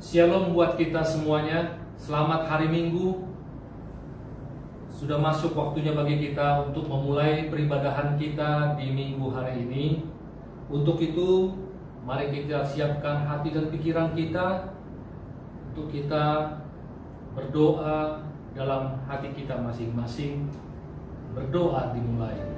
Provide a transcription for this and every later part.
Shalom buat kita semuanya. Selamat hari Minggu. Sudah masuk waktunya bagi kita untuk memulai peribadahan kita di minggu hari ini. Untuk itu, mari kita siapkan hati dan pikiran kita untuk kita berdoa dalam hati kita masing-masing. Berdoa dimulai.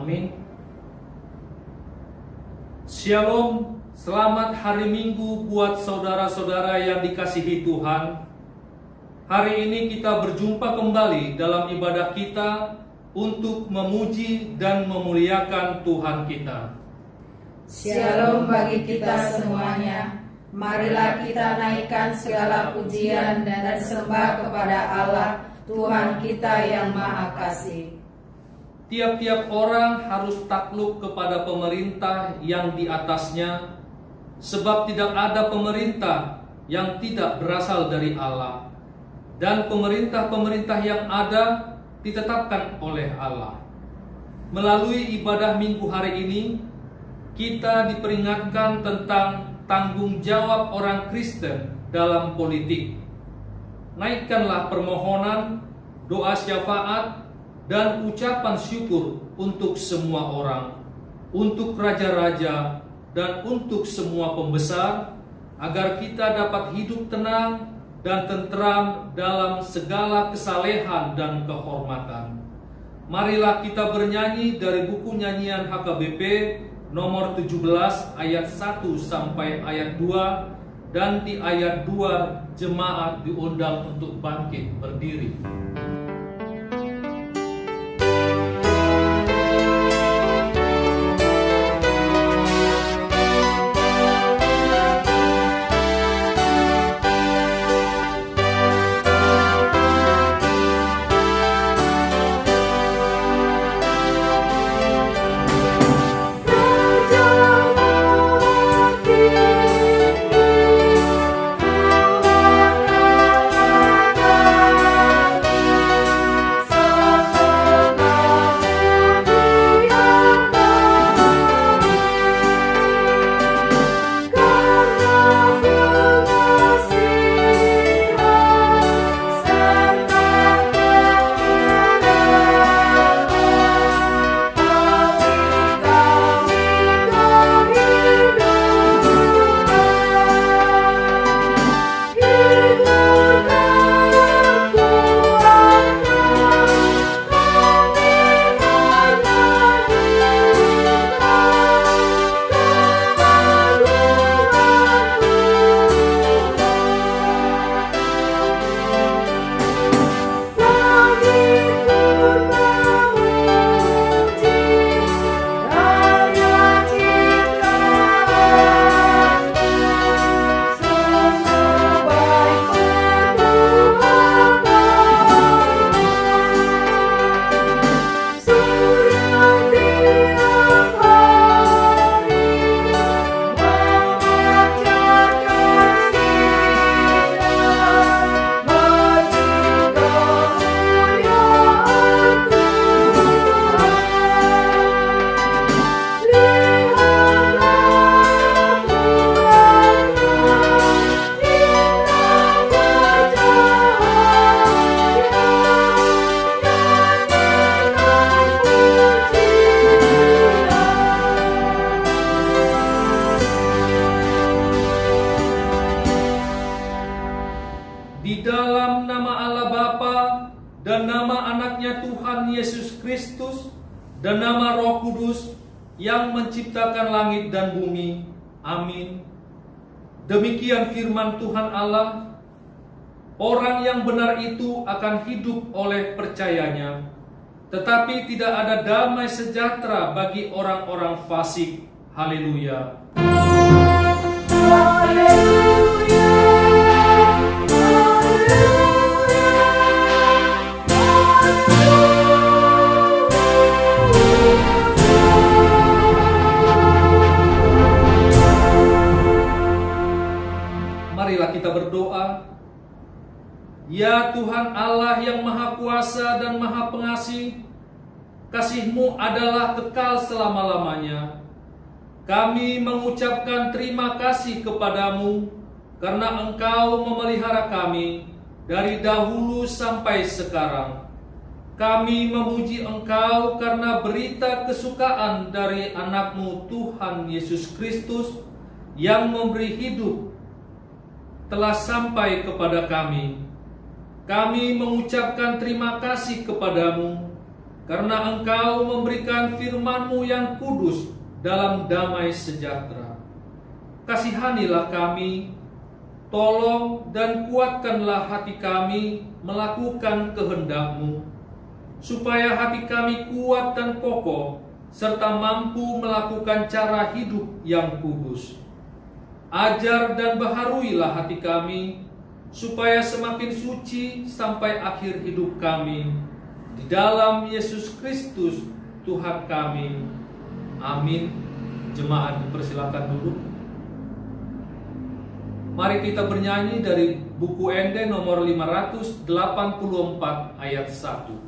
Amin. Shalom, selamat hari Minggu buat saudara-saudara yang dikasihi Tuhan. Hari ini kita berjumpa kembali dalam ibadah kita untuk memuji dan memuliakan Tuhan kita. Shalom bagi kita semuanya. Marilah kita naikkan segala pujian dan sembah kepada Allah, Tuhan kita yang Maha Kasih. Tiap-tiap orang harus takluk kepada pemerintah yang di atasnya, sebab tidak ada pemerintah yang tidak berasal dari Allah, dan pemerintah-pemerintah yang ada ditetapkan oleh Allah. Melalui ibadah minggu hari ini, kita diperingatkan tentang tanggung jawab orang Kristen dalam politik. Naikkanlah permohonan, doa syafaat, dan ucapan syukur untuk semua orang, untuk raja-raja, dan untuk semua pembesar, agar kita dapat hidup tenang dan tentram dalam segala kesalehan dan kehormatan. Marilah kita bernyanyi dari buku nyanyian HKBP nomor 17 ayat 1 sampai ayat 2, dan di ayat 2 jemaat diundang untuk bangkit berdiri. Dan nama Roh Kudus yang menciptakan langit dan bumi. Amin. Demikian firman Tuhan Allah. Orang yang benar itu akan hidup oleh percayanya, tetapi tidak ada damai sejahtera bagi orang-orang fasik. Haleluya. Haleluya. Haleluya. Haleluya. Ya Tuhan Allah yang Maha Kuasa dan Maha Pengasih, kasih-Mu adalah kekal selama-lamanya. Kami mengucapkan terima kasih kepadamu karena Engkau memelihara kami dari dahulu sampai sekarang. Kami memuji Engkau karena berita kesukaan dari anak-Mu Tuhan Yesus Kristus yang memberi hidup telah sampai kepada kami. Kami mengucapkan terima kasih kepadamu karena Engkau memberikan firman-Mu yang kudus dalam damai sejahtera. Kasihanilah kami, tolong dan kuatkanlah hati kami melakukan kehendak-Mu, supaya hati kami kuat dan kokoh, serta mampu melakukan cara hidup yang kudus. Ajar dan baharuilah hati kami, supaya semakin suci sampai akhir hidup kami. Di dalam Yesus Kristus, Tuhan kami. Amin. Jemaat dipersilakan duduk. Mari kita bernyanyi dari buku Ende nomor 584 ayat 1.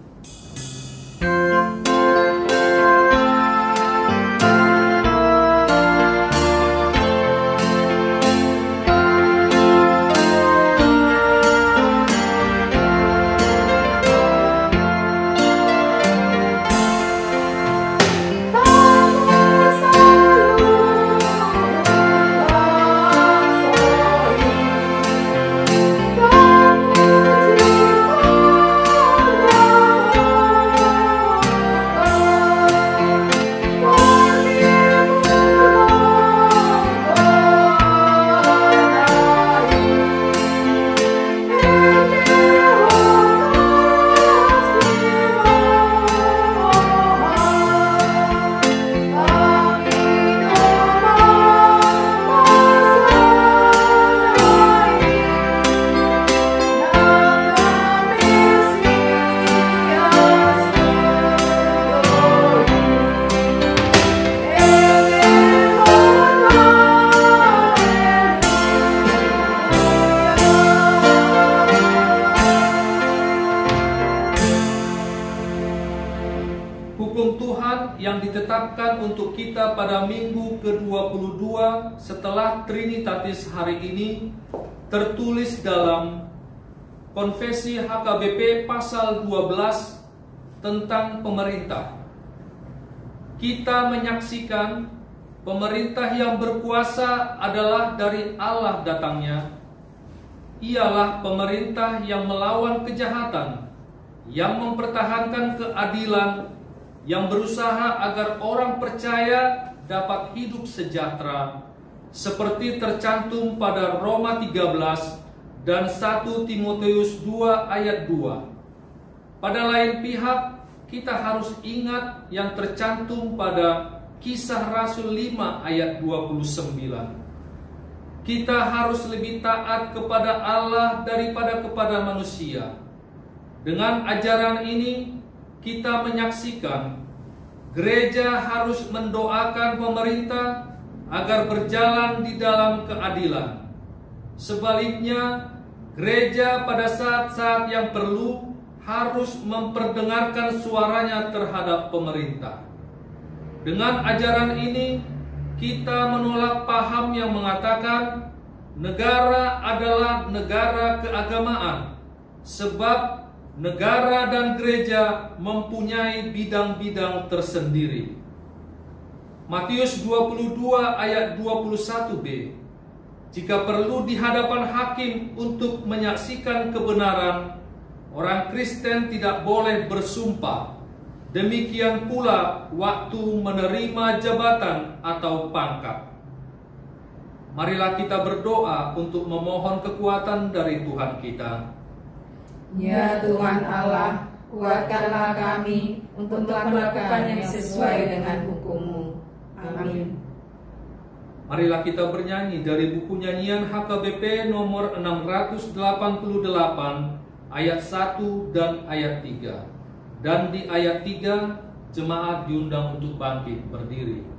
Yang ditetapkan untuk kita pada minggu ke-22 setelah Trinitatis hari ini tertulis dalam Konfesi HKBP pasal 12 tentang pemerintah. Kita menyaksikan pemerintah yang berkuasa adalah dari Allah datangnya. Ialah pemerintah yang melawan kejahatan, yang mempertahankan keadilan, yang berusaha agar orang percaya dapat hidup sejahtera, seperti tercantum pada Roma 13 dan 1 Timotius 2 ayat 2. Pada lain pihak, kita harus ingat yang tercantum pada Kisah Rasul 5 ayat 29. Kita harus lebih taat kepada Allah daripada kepada manusia. Dengan ajaran ini, kita menyaksikan gereja harus mendoakan pemerintah agar berjalan di dalam keadilan. Sebaliknya, gereja pada saat-saat yang perlu harus memperdengarkan suaranya terhadap pemerintah. Dengan ajaran ini, kita menolak paham yang mengatakan negara adalah negara keagamaan, sebab negara dan gereja mempunyai bidang-bidang tersendiri. Matius 22 ayat 21b. Jika perlu di hadapan hakim untuk menyaksikan kebenaran, orang Kristen tidak boleh bersumpah. Demikian pula waktu menerima jabatan atau pangkat. Marilah kita berdoa untuk memohon kekuatan dari Tuhan kita. Ya Tuhan Allah, kuatkanlah kami untuk melakukan yang sesuai dengan hukum-Mu. Amin. Marilah kita bernyanyi dari buku nyanyian HKBP nomor 688 ayat 1 dan ayat 3. Dan di ayat 3 jemaat diundang untuk bangkit berdiri.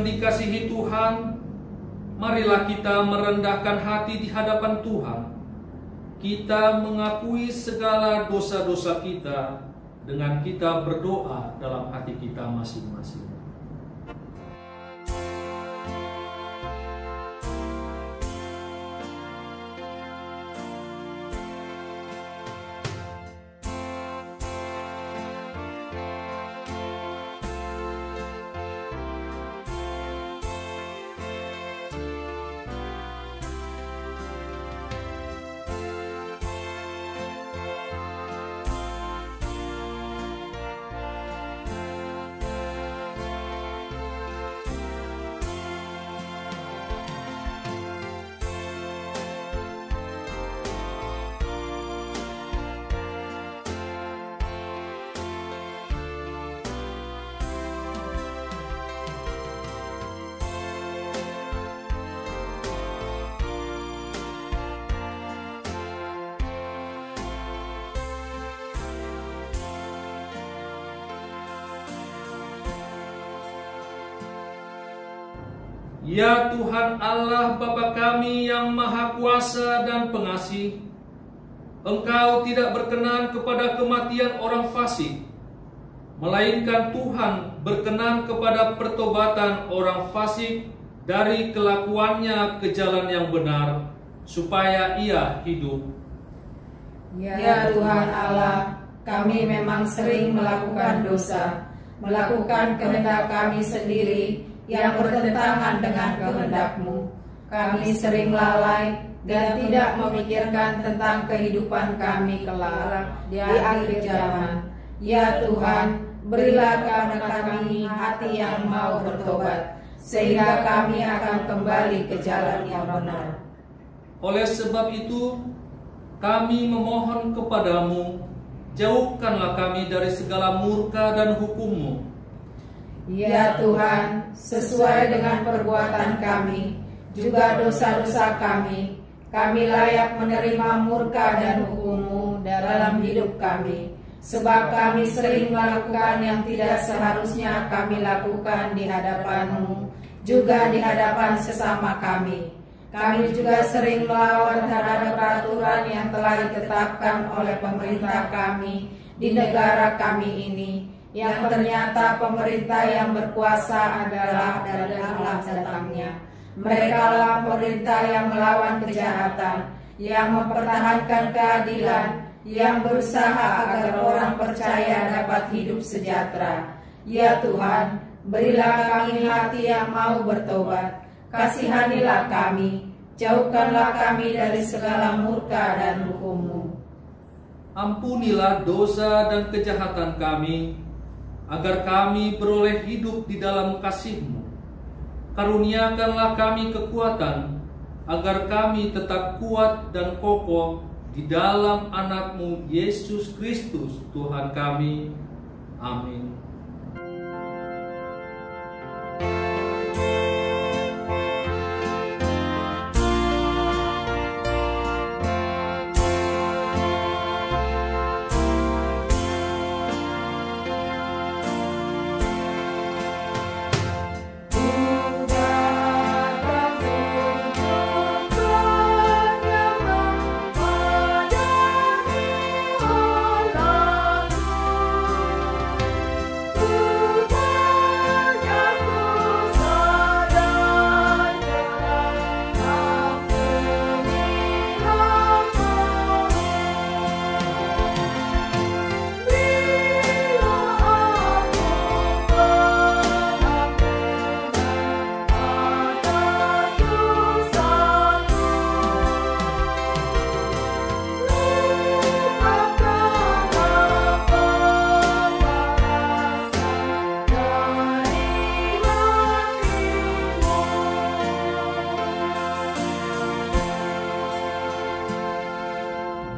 yang dikasihi Tuhan, marilah kita merendahkan hati di hadapan Tuhan. Kita mengakui segala dosa-dosa kita dengan kita berdoa dalam hati kita masing-masing. Ya Tuhan Allah Bapa kami yang Maha Kuasa dan Pengasih, Engkau tidak berkenan kepada kematian orang fasik, melainkan Tuhan berkenan kepada pertobatan orang fasik dari kelakuannya ke jalan yang benar, supaya ia hidup. Ya Tuhan Allah, kami memang sering melakukan dosa, melakukan kehendak kami sendiri yang bertentangan dengan kehendak-Mu. Kami sering lalai dan tidak memikirkan tentang kehidupan kami kelak di akhir zaman. Ya Tuhan, berilah kepada kami hati yang mau bertobat, sehingga kami akan kembali ke jalan yang benar. Oleh sebab itu, kami memohon kepadamu, jauhkanlah kami dari segala murka dan hukum-Mu. Ya Tuhan, sesuai dengan perbuatan kami, juga dosa-dosa kami layak menerima murka dan hukum-Mu dalam hidup kami. Sebab kami sering melakukan yang tidak seharusnya kami lakukan di hadapan-Mu, juga di hadapan sesama kami. Kami juga sering melawan terhadap peraturan yang telah ditetapkan oleh pemerintah kami di negara kami ini, yang ternyata pemerintah yang berkuasa adalah dari Allah datangnya. Mereka lah pemerintah yang melawan kejahatan, yang mempertahankan keadilan, yang berusaha agar orang percaya dapat hidup sejahtera. Ya Tuhan, berilah kami hati yang mau bertobat. Kasihanilah kami, jauhkanlah kami dari segala murka dan hukum-Mu. Ampunilah dosa dan kejahatan kami, agar kami beroleh hidup di dalam kasih-Mu. Karuniakanlah kami kekuatan, agar kami tetap kuat dan kokoh di dalam Anak-Mu Yesus Kristus Tuhan kami. Amin.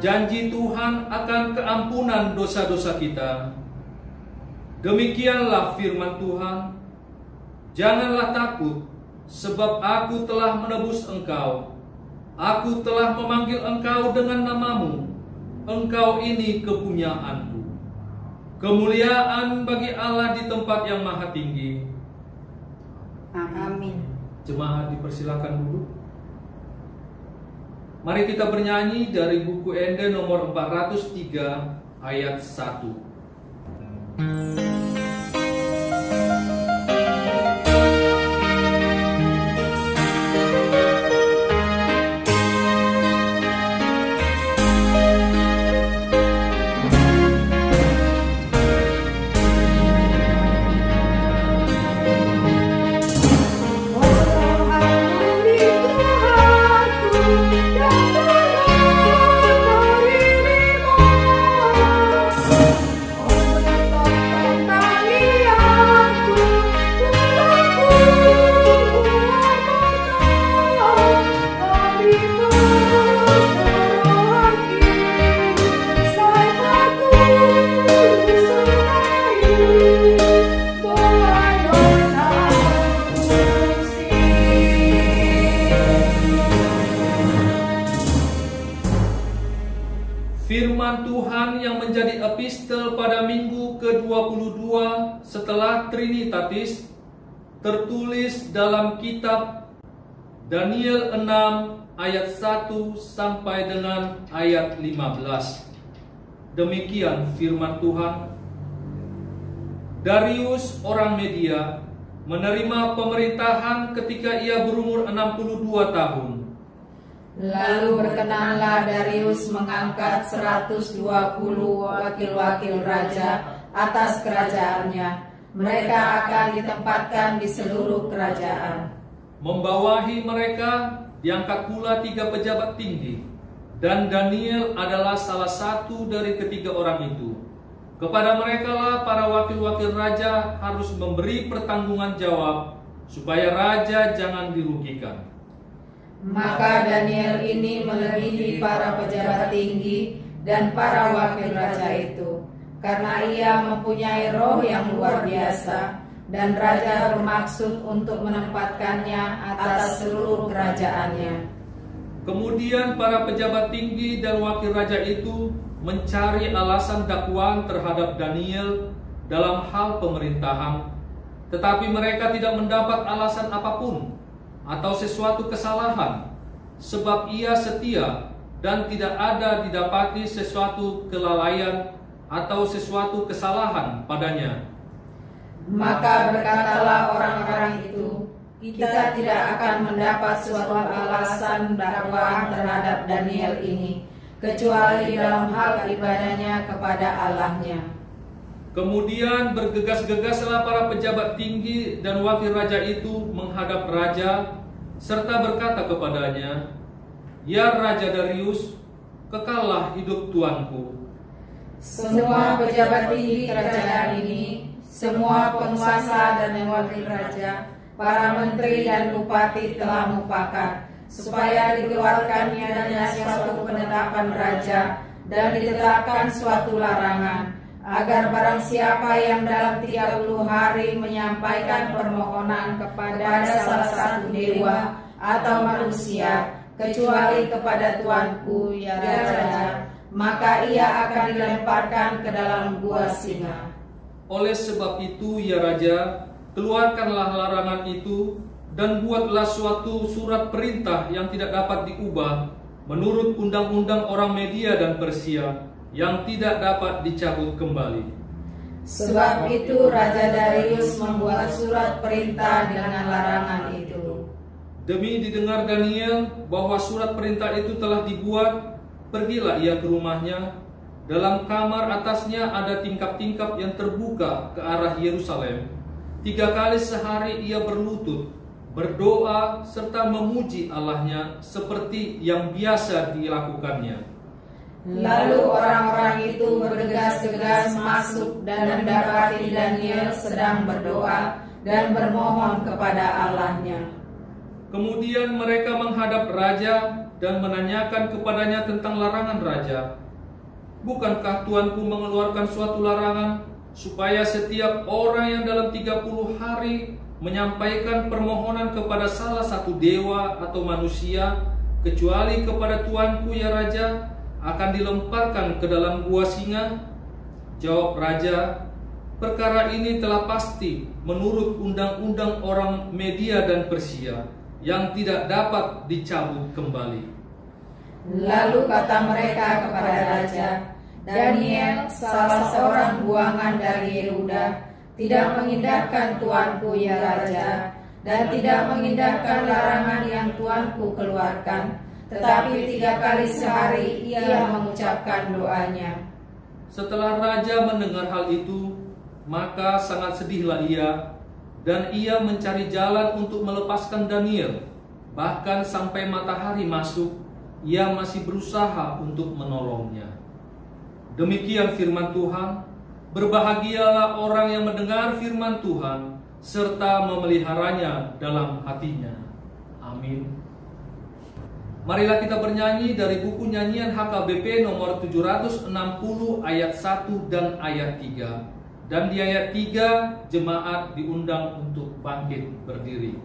Janji Tuhan akan keampunan dosa-dosa kita. Demikianlah firman Tuhan. Janganlah takut, sebab aku telah menebus engkau. Aku telah memanggil engkau dengan namamu. Engkau ini kepunyaanku. Kemuliaan bagi Allah di tempat yang maha tinggi. Amin. Jemaat dipersilakan duduk. Mari kita bernyanyi dari buku Ende nomor 403 ayat 1. Firman Tuhan yang menjadi epistel pada minggu ke-22 setelah Trinitatis tertulis dalam kitab Daniel 6 ayat 1 sampai dengan ayat 15. Demikian firman Tuhan. Darius orang Media menerima pemerintahan ketika ia berumur 62 tahun. Lalu berkenanlah Darius mengangkat 120 wakil-wakil raja atas kerajaannya. Mereka akan ditempatkan di seluruh kerajaan. Membawahi mereka diangkat pula 3 pejabat tinggi, dan Daniel adalah salah satu dari ketiga orang itu. Kepada merekalah para wakil-wakil raja harus memberi pertanggungan jawab supaya raja jangan dirugikan. Maka Daniel ini melebihi para pejabat tinggi dan para wakil raja itu, karena ia mempunyai roh yang luar biasa, dan raja bermaksud untuk menempatkannya atas seluruh kerajaannya. Kemudian para pejabat tinggi dan wakil raja itu mencari alasan dakwaan terhadap Daniel dalam hal pemerintahan, tetapi mereka tidak mendapat alasan apapun atau sesuatu kesalahan, sebab ia setia dan tidak ada didapati sesuatu kelalaian atau sesuatu kesalahan padanya. Maka berkatalah orang-orang itu, kita tidak akan mendapat suatu alasan dakwaan terhadap Daniel ini, kecuali dalam hal ibadahnya kepada Allahnya. Kemudian bergegas-gegaslah para pejabat tinggi dan wakil raja itu menghadap raja, serta berkata kepadanya, "Ya Raja Darius, kekallah hidup tuanku." Semua pejabat tinggi kerajaan ini, semua penguasa dan wakil raja, para menteri dan bupati telah mufakat supaya dikeluarkannya suatu penetapan raja dan ditetapkan suatu larangan, agar barang siapa yang dalam 30 hari menyampaikan permohonan kepada salah satu dewa atau manusia, kecuali kepada tuanku ya raja, maka ia akan dilemparkan ke dalam gua singa. Oleh sebab itu ya raja, keluarkanlah larangan itu dan buatlah suatu surat perintah yang tidak dapat diubah menurut undang-undang orang Media dan Persia, yang tidak dapat dicabut kembali. Sebab itu Raja Darius membuat surat perintah dengan larangan itu. Demi didengar Daniel bahwa surat perintah itu telah dibuat, pergilah ia ke rumahnya. Dalam kamar atasnya ada tingkap-tingkap yang terbuka ke arah Yerusalem. 3 kali sehari ia berlutut, berdoa, serta memuji Allahnya seperti yang biasa dilakukannya. Lalu orang-orang itu bergegas-gegas masuk dan mendapati Daniel sedang berdoa dan bermohon kepada Allahnya. Kemudian mereka menghadap raja dan menanyakan kepadanya tentang larangan raja. "Bukankah tuanku mengeluarkan suatu larangan supaya setiap orang yang dalam 30 hari menyampaikan permohonan kepada salah satu dewa atau manusia, kecuali kepada tuanku ya raja, akan dilemparkan ke dalam gua singa?" Jawab raja, Perkara ini telah pasti menurut undang-undang orang Media dan Persia yang tidak dapat dicabut kembali. Lalu kata mereka kepada raja, Daniel, salah seorang buangan dari Yehuda, tidak mengindahkan tuanku ya raja, dan tidak mengindahkan larangan yang tuanku keluarkan, tetapi 3 kali sehari ia mengucapkan doanya. Setelah raja mendengar hal itu, maka sangat sedihlah ia, dan ia mencari jalan untuk melepaskan Daniel. Bahkan sampai matahari masuk, ia masih berusaha untuk menolongnya. Demikian firman Tuhan. Berbahagialah orang yang mendengar firman Tuhan serta memeliharanya dalam hatinya. Amin. Marilah kita bernyanyi dari buku nyanyian HKBP nomor 760 ayat 1 dan ayat 3. Dan di ayat 3 jemaat diundang untuk bangkit berdiri.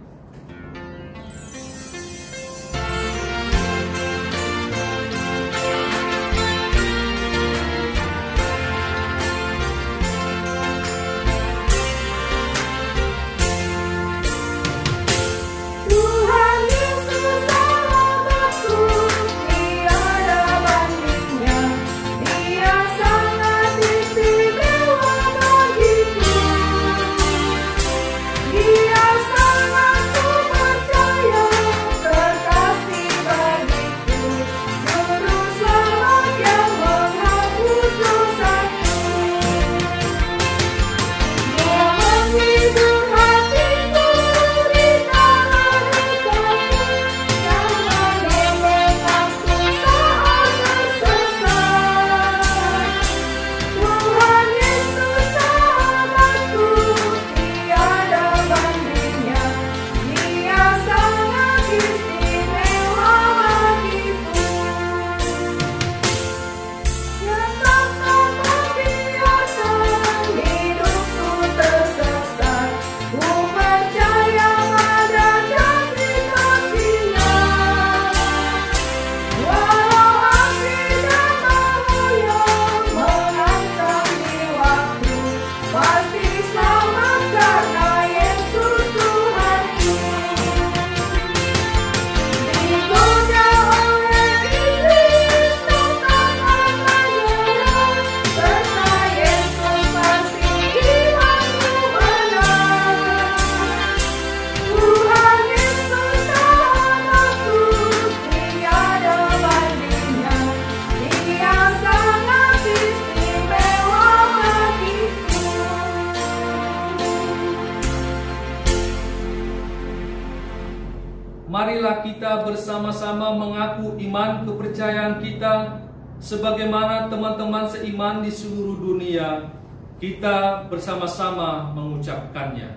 Marilah kita bersama-sama mengaku iman kepercayaan kita sebagaimana teman-teman seiman di seluruh dunia. Kita bersama-sama mengucapkannya.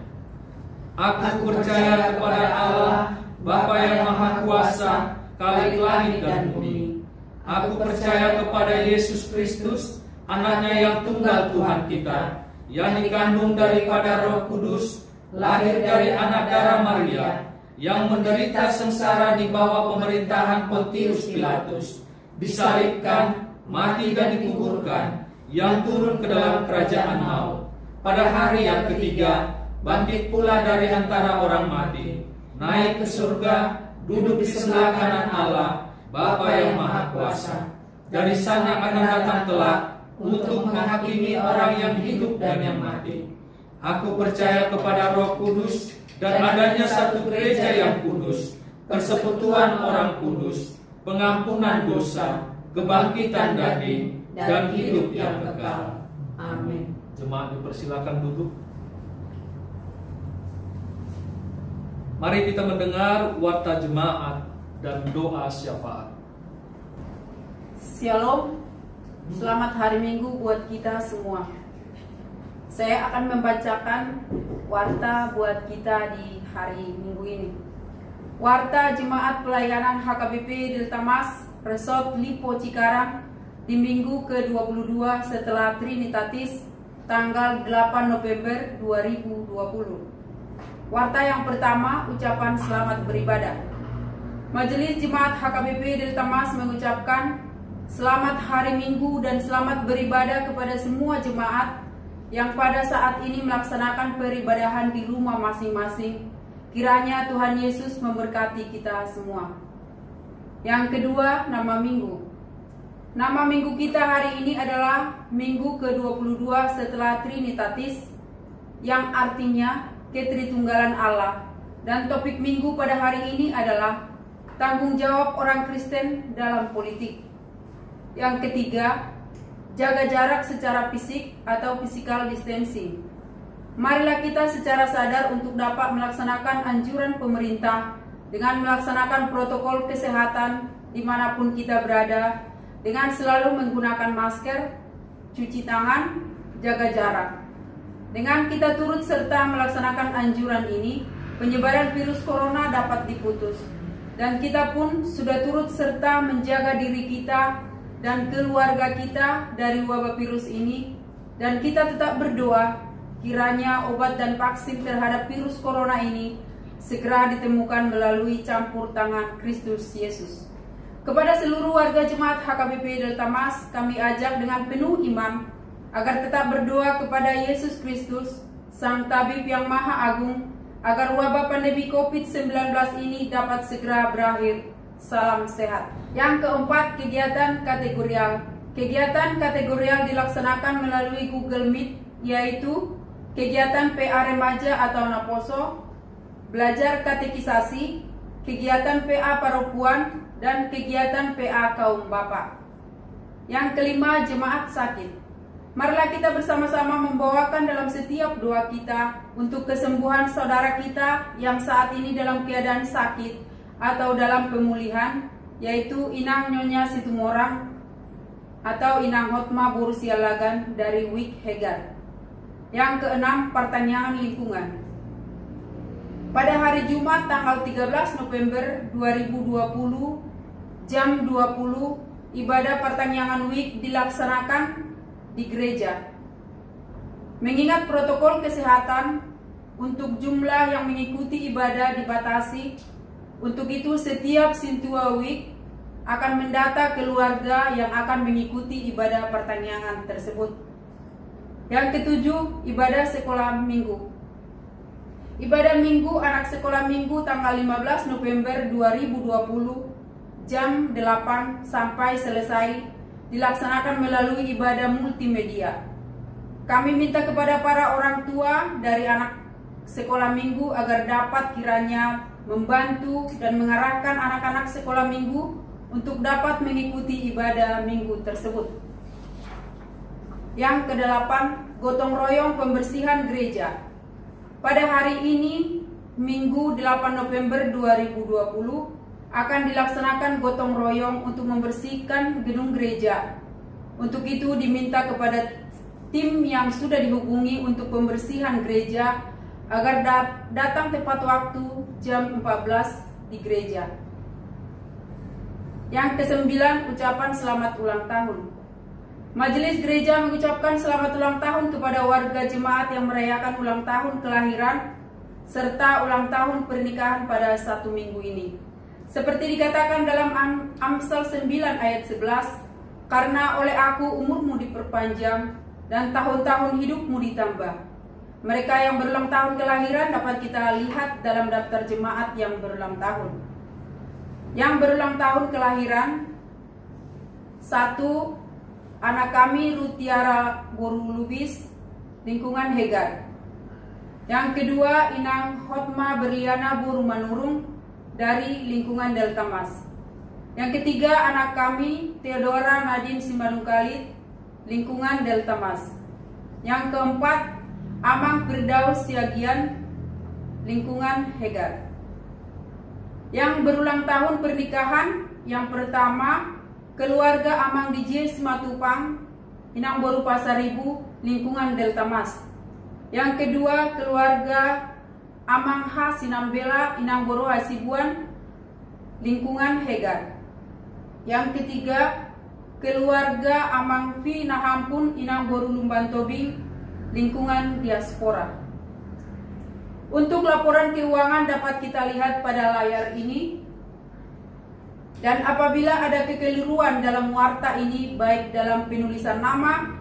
Aku percaya kepada Allah, Bapa yang Maha Kuasa, Khalik langit dan bumi. Aku percaya kepada Yesus Kristus, Anaknya yang tunggal Tuhan kita, yang dikandung daripada Roh Kudus, lahir dari anak darah Maria, yang menderita sengsara di bawah pemerintahan Pontius Pilatus, disalibkan, mati dan dikuburkan, yang turun ke dalam kerajaan maut. Pada hari yang ketiga, bangkit pula dari antara orang mati, naik ke surga, duduk di sebelah kanan Allah, Bapa yang Maha Kuasa. Dari sana akan datang kelak untuk menghakimi orang yang hidup dan yang mati. Aku percaya kepada Roh Kudus dan adanya satu gereja yang kudus, persekutuan orang kudus, pengampunan dosa, kebangkitan daging, dan hidup yang kekal. Amin. Jemaat dipersilakan duduk. Mari kita mendengar warta jemaat dan doa syafaat. Shalom, selamat hari Minggu buat kita semua. Saya akan membacakan warta buat kita di hari Minggu ini. Warta Jemaat Pelayanan HKBP Delta Mas, Resort Lipo Cikarang di Minggu ke-22 setelah Trinitatis, tanggal 8 November 2020. Warta yang pertama, ucapan selamat beribadah. Majelis Jemaat HKBP Delta Mas mengucapkan selamat hari Minggu dan selamat beribadah kepada semua jemaat yang pada saat ini melaksanakan peribadahan di rumah masing-masing. Kiranya Tuhan Yesus memberkati kita semua. Yang kedua, nama minggu. Nama minggu kita hari ini adalah Minggu ke-22 setelah Trinitatis, yang artinya Ketritunggalan Allah. Dan topik minggu pada hari ini adalah tanggung jawab orang Kristen dalam politik. Yang ketiga, jaga jarak secara fisik atau physical distancing. Marilah kita secara sadar untuk dapat melaksanakan anjuran pemerintah dengan melaksanakan protokol kesehatan dimanapun kita berada, dengan selalu menggunakan masker, cuci tangan, jaga jarak. Dengan kita turut serta melaksanakan anjuran ini, penyebaran virus corona dapat diputus. Dan kita pun sudah turut serta menjaga diri kita dan keluarga kita dari wabah virus ini. Dan kita tetap berdoa kiranya obat dan vaksin terhadap virus corona ini segera ditemukan melalui campur tangan Kristus Yesus. Kepada seluruh warga jemaat HKBP Delta Mas, kami ajak dengan penuh iman agar tetap berdoa kepada Yesus Kristus, Sang Tabib yang Maha Agung, agar wabah pandemi COVID-19 ini dapat segera berakhir. Salam sehat. Yang keempat, kegiatan kategorial. Kegiatan kategorial dilaksanakan melalui Google Meet, yaitu kegiatan PA Remaja atau Naposo, belajar katekisasi, kegiatan PA Paropuan, dan kegiatan PA Kaum Bapak. Yang kelima, jemaat sakit. Marilah kita bersama-sama membawakan dalam setiap doa kita untuk kesembuhan saudara kita yang saat ini dalam keadaan sakit atau dalam pemulihan, yaitu Inang Nyonya Situmorang atau Inang Hotma Borusialagan dari Wik Hegar. Yang keenam, pertanyaan lingkungan. Pada hari Jumat tanggal 13 November 2020 jam 20, ibadah pertanyaan Wik dilaksanakan di gereja. Mengingat protokol kesehatan, untuk jumlah yang mengikuti ibadah dibatasi. Untuk itu setiap Sintua Wik akan mendata keluarga yang akan mengikuti ibadah pertanyaan tersebut. Yang ketujuh, ibadah sekolah minggu. Ibadah minggu anak sekolah minggu tanggal 15 November 2020 jam 8 sampai selesai dilaksanakan melalui ibadah multimedia. Kami minta kepada para orang tua dari anak sekolah minggu agar dapat kiranya membantu dan mengarahkan anak-anak sekolah minggu untuk dapat mengikuti ibadah minggu tersebut. Yang kedelapan, gotong royong pembersihan gereja. Pada hari ini, Minggu 8 November 2020, akan dilaksanakan gotong royong untuk membersihkan gedung gereja. Untuk itu diminta kepada tim yang sudah dihubungi untuk pembersihan gereja agar datang tepat waktu jam 14 di gereja. Yang kesembilan, ucapan selamat ulang tahun. Majelis gereja mengucapkan selamat ulang tahun kepada warga jemaat yang merayakan ulang tahun kelahiran serta ulang tahun pernikahan pada satu minggu ini. Seperti dikatakan dalam Amsal 9 ayat 11, karena oleh aku umurmu diperpanjang dan tahun-tahun hidupmu ditambah. Mereka yang berulang tahun kelahiran dapat kita lihat dalam daftar jemaat yang berulang tahun. Yang berulang tahun kelahiran, 1. Anak kami Rutiara Boru Lubis, lingkungan Hegar. Yang kedua, Inang Hotma Berliana Boru Manurung dari lingkungan Delta Mas. Yang ketiga, anak kami Theodora Nadine Simbanungkalit, lingkungan Delta Mas. Yang keempat, Amang Firdaus Siagian, lingkungan Hegar. Yang berulang tahun pernikahan, yang pertama keluarga Amang DJ Simatupang, Inang Boru Pasaribu, lingkungan Delta Mas. Yang kedua, keluarga Amang H Sinambela, Inang Boru Hasibuan, lingkungan Hegar. Yang ketiga, keluarga Amang V Nahampun, Inang Boru Lumban Tobing, lingkungan diaspora. Untuk laporan keuangan dapat kita lihat pada layar ini. Dan apabila ada kekeliruan dalam warta ini, baik dalam penulisan nama,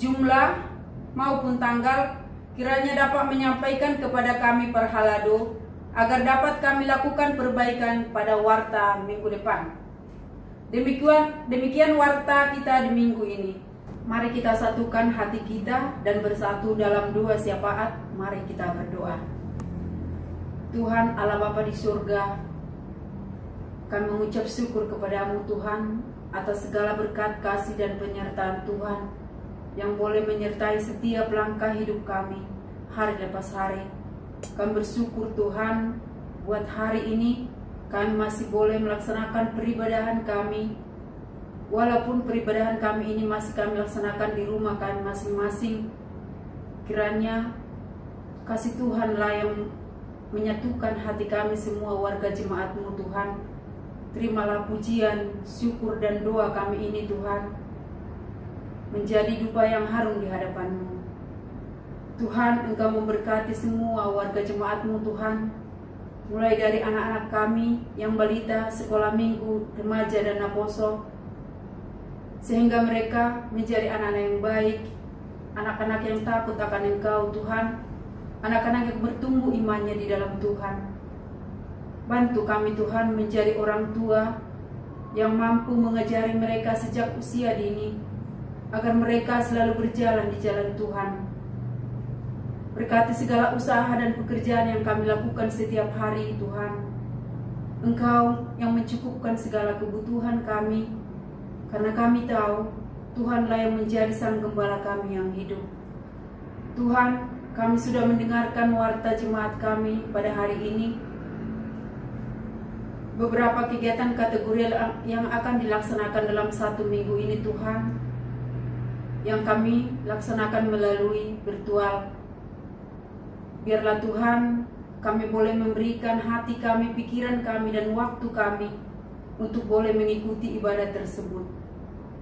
jumlah, maupun tanggal, kiranya dapat menyampaikan kepada kami perhalado, agar dapat kami lakukan perbaikan pada warta minggu depan. Demikian warta kita di minggu ini. Mari kita satukan hati kita dan bersatu dalam dua syafaat. Mari kita berdoa. Tuhan Allah Bapa di surga, kami mengucap syukur kepadamu Tuhan atas segala berkat, kasih, dan penyertaan Tuhan yang boleh menyertai setiap langkah hidup kami hari lepas hari. Kami bersyukur Tuhan buat hari ini kami masih boleh melaksanakan peribadahan kami. Walaupun peribadahan kami ini masih kami laksanakan di rumah kami masing-masing, kiranya kasih Tuhanlah yang menyatukan hati kami semua warga jemaat-Mu Tuhan. Terimalah pujian, syukur, dan doa kami ini Tuhan, menjadi dupa yang harum di hadapan-Mu. Tuhan, Engkau memberkati semua warga jemaat-Mu Tuhan, mulai dari anak-anak kami yang balita, sekolah minggu, remaja, dan aposo, sehingga mereka menjadi anak-anak yang baik, anak-anak yang takut akan Engkau Tuhan, anak-anak yang bertumbuh imannya di dalam Tuhan. Bantu kami Tuhan menjadi orang tua yang mampu mengajari mereka sejak usia dini, agar mereka selalu berjalan di jalan Tuhan. Berkati segala usaha dan pekerjaan yang kami lakukan setiap hari Tuhan. Engkau yang mencukupkan segala kebutuhan kami, karena kami tahu Tuhanlah yang menjadi sang gembala kami yang hidup. Tuhan, kami sudah mendengarkan warta jemaat kami pada hari ini. Beberapa kegiatan kategori yang akan dilaksanakan dalam satu minggu ini Tuhan, yang kami laksanakan melalui virtual. Biarlah Tuhan, kami boleh memberikan hati kami, pikiran kami, dan waktu kami untuk boleh mengikuti ibadah tersebut.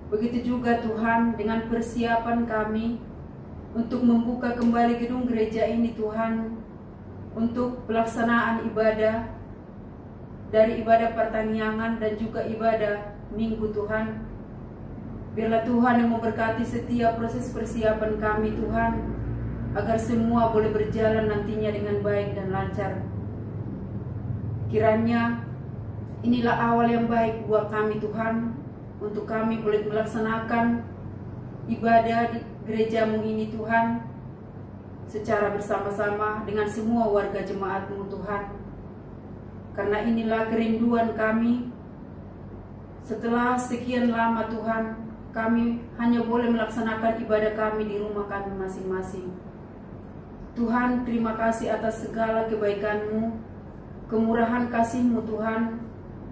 Begitu juga Tuhan dengan persiapan kami untuk membuka kembali gedung gereja ini Tuhan, untuk pelaksanaan ibadah, dari ibadah pertanian dan juga ibadah minggu Tuhan. Biarlah Tuhan yang memberkati setiap proses persiapan kami Tuhan, agar semua boleh berjalan nantinya dengan baik dan lancar. Kiranya inilah awal yang baik buat kami Tuhan, untuk kami boleh melaksanakan ibadah di gereja-Mu ini Tuhan, secara bersama-sama dengan semua warga jemaat-Mu Tuhan. Karena inilah kerinduan kami, setelah sekian lama Tuhan, kami hanya boleh melaksanakan ibadah kami di rumah kami masing-masing. Tuhan, terima kasih atas segala kebaikan-Mu, kemurahan kasih-Mu Tuhan,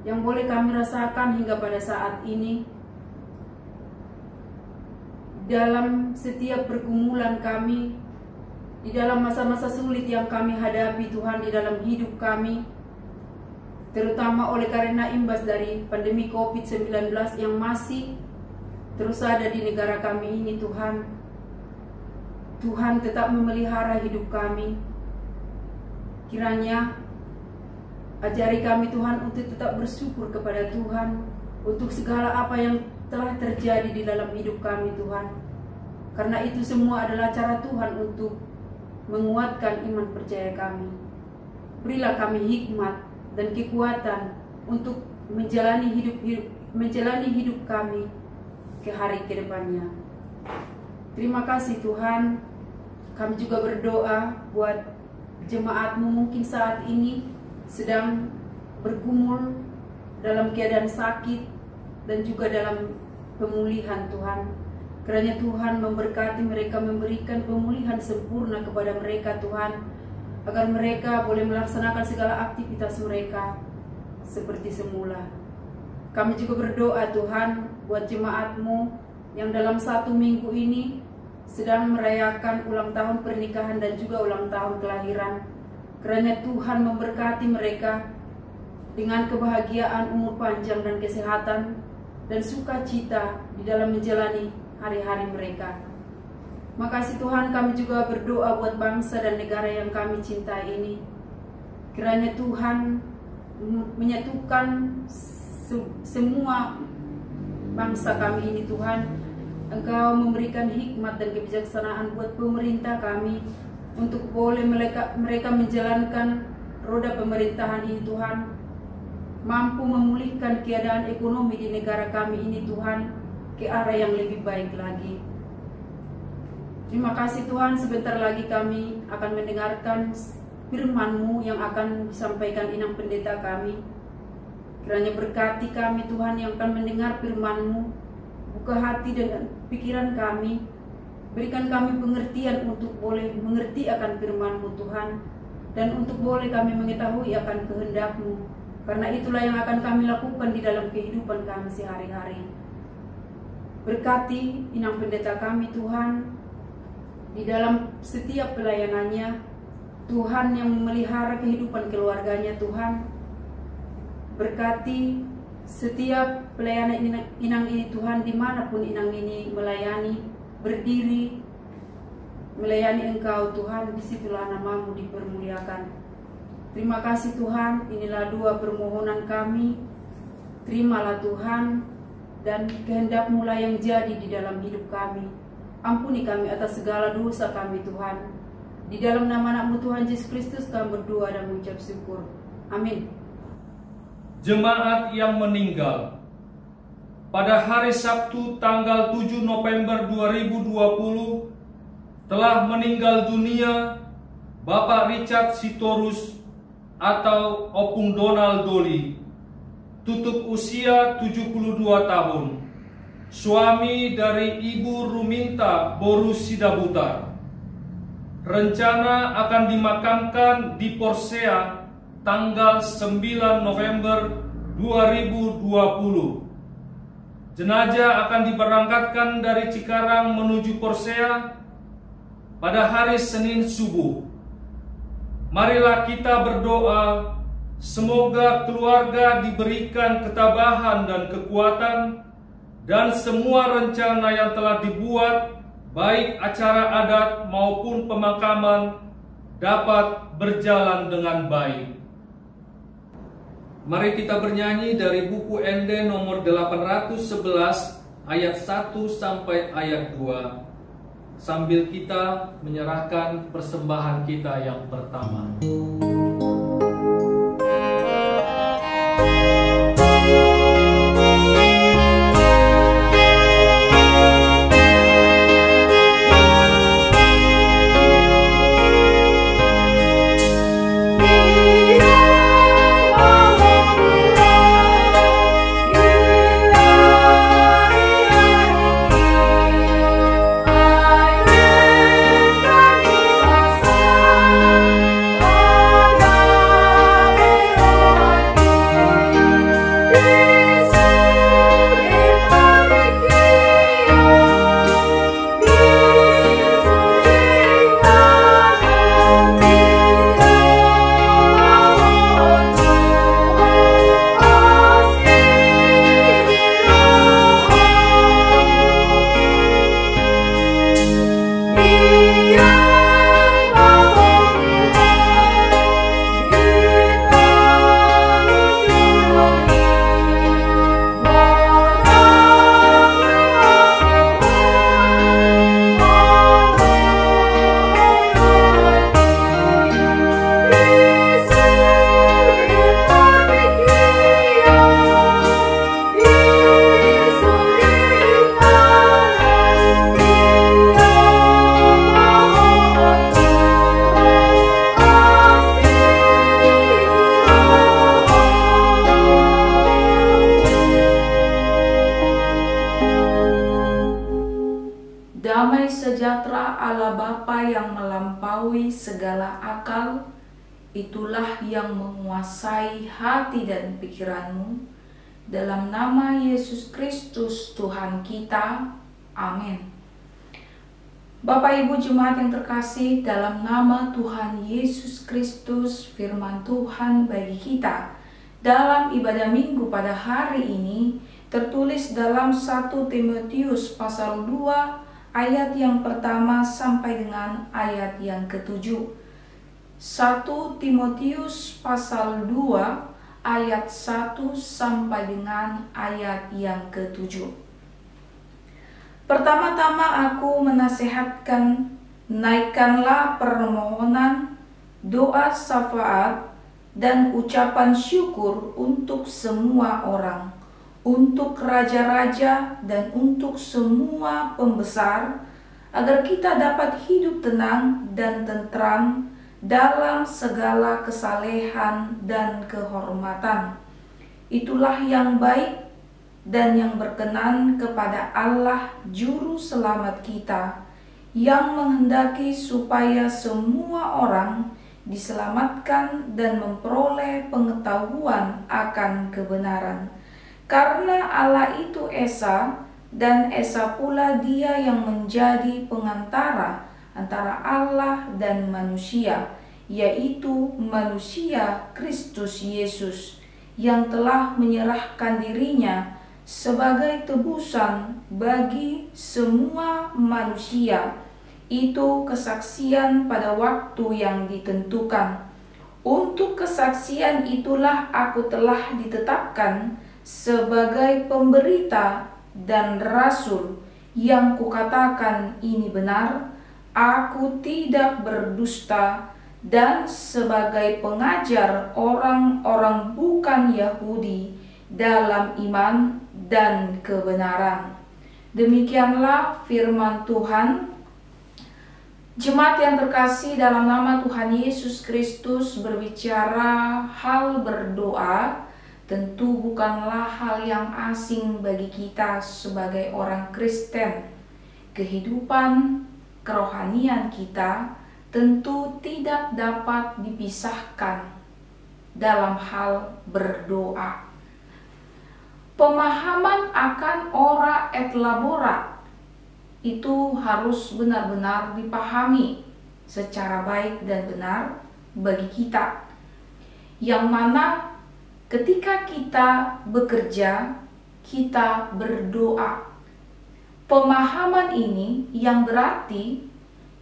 yang boleh kami rasakan hingga pada saat ini. Dalam setiap pergumulan kami, di dalam masa-masa sulit yang kami hadapi Tuhan di dalam hidup kami, terutama oleh karena imbas dari pandemi COVID-19 yang masih terus ada di negara kami ini Tuhan. Tuhan tetap memelihara hidup kami. Kiranya ajari kami Tuhan untuk tetap bersyukur kepada Tuhan untuk segala apa yang telah terjadi di dalam hidup kami Tuhan. Karena itu semua adalah cara Tuhan untuk menguatkan iman percaya kami. Berilah kami hikmat dan kekuatan untuk menjalani hidup kami ke hari ke depannya. Terima kasih Tuhan. Kami juga berdoa buat jemaat-Mu mungkin saat ini sedang bergumul dalam keadaan sakit dan juga dalam pemulihan Tuhan. Kiranya Tuhan memberkati mereka, memberikan pemulihan sempurna kepada mereka Tuhan, agar mereka boleh melaksanakan segala aktivitas mereka seperti semula. Kami juga berdoa Tuhan buat jemaat-Mu yang dalam satu minggu ini sedang merayakan ulang tahun pernikahan dan juga ulang tahun kelahiran. Kiranya Tuhan memberkati mereka dengan kebahagiaan, umur panjang, dan kesehatan, dan sukacita di dalam menjalani hari-hari mereka. Makasih Tuhan, kami juga berdoa buat bangsa dan negara yang kami cintai ini. Kiranya Tuhan menyatukan semua bangsa kami ini Tuhan, Engkau memberikan hikmat dan kebijaksanaan buat pemerintah kami untuk boleh mereka menjalankan roda pemerintahan ini Tuhan, mampu memulihkan keadaan ekonomi di negara kami ini Tuhan ke arah yang lebih baik lagi. Terima kasih Tuhan, sebentar lagi kami akan mendengarkan firman-Mu yang akan disampaikan Inang Pendeta kami. Kiranya berkati kami Tuhan yang akan mendengar firman-Mu. Buka hati dan pikiran kami, berikan kami pengertian untuk boleh mengerti akan firman-Mu Tuhan, dan untuk boleh kami mengetahui akan kehendak-Mu, karena itulah yang akan kami lakukan di dalam kehidupan kami sehari-hari. Berkati Inang Pendeta kami Tuhan, di dalam setiap pelayanannya, Tuhan yang memelihara kehidupan keluarganya Tuhan. Berkati setiap pelayanan Inang ini Tuhan, dimanapun Inang ini melayani, berdiri, melayani Engkau Tuhan, disitulah nama-Mu dipermuliakan. Terima kasih Tuhan, inilah dua permohonan kami. Terimalah Tuhan, dan kehendak-Mu lah yang jadi di dalam hidup kami. Ampuni kami atas segala dosa kami Tuhan. Di dalam nama anak-Mu Tuhan Yesus Kristus kami berdoa dan mengucap syukur. Amin. Jemaat yang meninggal. Pada hari Sabtu tanggal 7 November 2020 telah meninggal dunia Bapak Richard Sitorus atau Opung Donald Doli, tutup usia 72 tahun, suami dari Ibu Ruminta Borus Sidabutar. Rencana akan dimakamkan di Porsea tanggal 9 November 2020. Jenazah akan diberangkatkan dari Cikarang menuju Porsea pada hari Senin subuh. Marilah kita berdoa, semoga keluarga diberikan ketabahan dan kekuatan, dan semua rencana yang telah dibuat, baik acara adat maupun pemakaman, dapat berjalan dengan baik. Mari kita bernyanyi dari buku ND nomor 811 ayat 1 sampai ayat 2 sambil kita menyerahkan persembahan kita yang pertama. Damai sejahtera Allah Bapa yang melampaui segala akal, itulah yang menguasai hati dan pikiranmu. Dalam nama Yesus Kristus Tuhan kita, amin. Bapak Ibu Jemaat yang terkasih, dalam nama Tuhan Yesus Kristus, firman Tuhan bagi kita dalam ibadah minggu pada hari ini tertulis dalam 1 Timotius pasal 2 ayat yang pertama sampai dengan ayat yang ke-7. 1 Timotius pasal 2 ayat 1 sampai dengan ayat yang ke-7. Pertama-tama aku menasihatkan, naikkanlah permohonan, doa syafaat, dan ucapan syukur untuk semua orang, untuk raja-raja dan untuk semua pembesar, agar kita dapat hidup tenang dan tentram dalam segala kesalehan dan kehormatan. Itulah yang baik dan yang berkenan kepada Allah Juru Selamat kita, yang menghendaki supaya semua orang diselamatkan dan memperoleh pengetahuan akan kebenaran. Karena Allah itu Esa, dan Esa pula Dia yang menjadi pengantara antara Allah dan manusia, yaitu manusia Kristus Yesus, yang telah menyerahkan dirinya sebagai tebusan bagi semua manusia. Itu kesaksian pada waktu yang ditentukan. Untuk kesaksian itulah aku telah ditetapkan sebagai pemberita dan rasul. Yang kukatakan ini benar, aku tidak berdusta, dan sebagai pengajar orang-orang bukan Yahudi dalam iman dan kebenaran. Demikianlah firman Tuhan. Jemaat yang terkasih, dalam nama Tuhan Yesus Kristus, berbicara hal berdoa tentu bukanlah hal yang asing bagi kita sebagai orang Kristen. Kehidupan kerohanian kita tentu tidak dapat dipisahkan dalam hal berdoa. Pemahaman akan ora et labora itu harus benar-benar dipahami secara baik dan benar bagi kita, yang mana ketika kita bekerja, kita berdoa. Pemahaman ini yang berarti